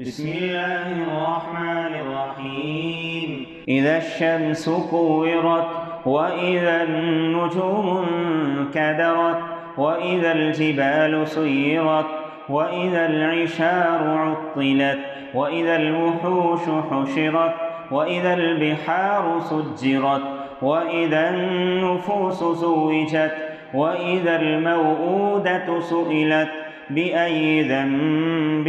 بسم الله الرحمن الرحيم. إذا الشمس كورت وإذا النجوم انكدرت وإذا الجبال سيرت وإذا العشار عطلت وإذا الوحوش حشرت وإذا البحار سجرت وإذا النفوس زوجت وإذا الموءودة سئلت بأي ذنب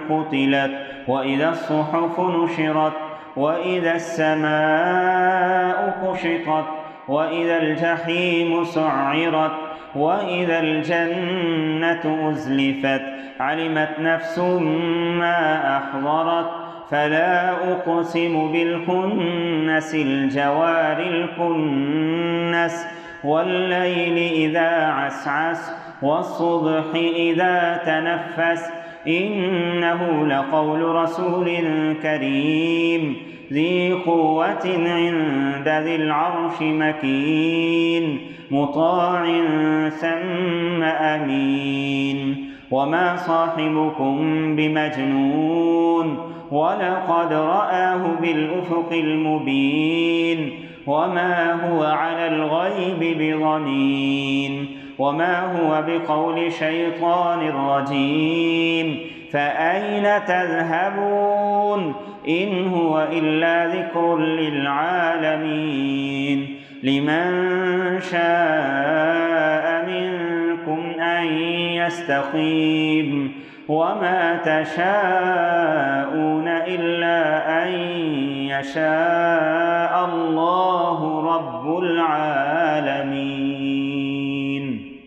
قتلت وإذا الصحف نشرت وإذا السماء كشطت وإذا الجحيم سعرت وإذا الجنة أزلفت علمت نفس ما أحضرت فلا أقسم بالخنس الجوار الكنس والليل إذا عسعس والصبح إذا تنفس إنه لقول رسول كريم ذي قوة عند ذي العرش مكين مطاع ثم أمين وما صاحبكم بمجنون ولقد رآه بالأفق المبين وما هو على الغيب بضنين وما هو بقول شيطان رجيم فأين تذهبون إن هو إلا ذكر للعالمين لمن شاء منكم أن يستقيم وما تشاءون إلا أن يشاء الله رب العالمين.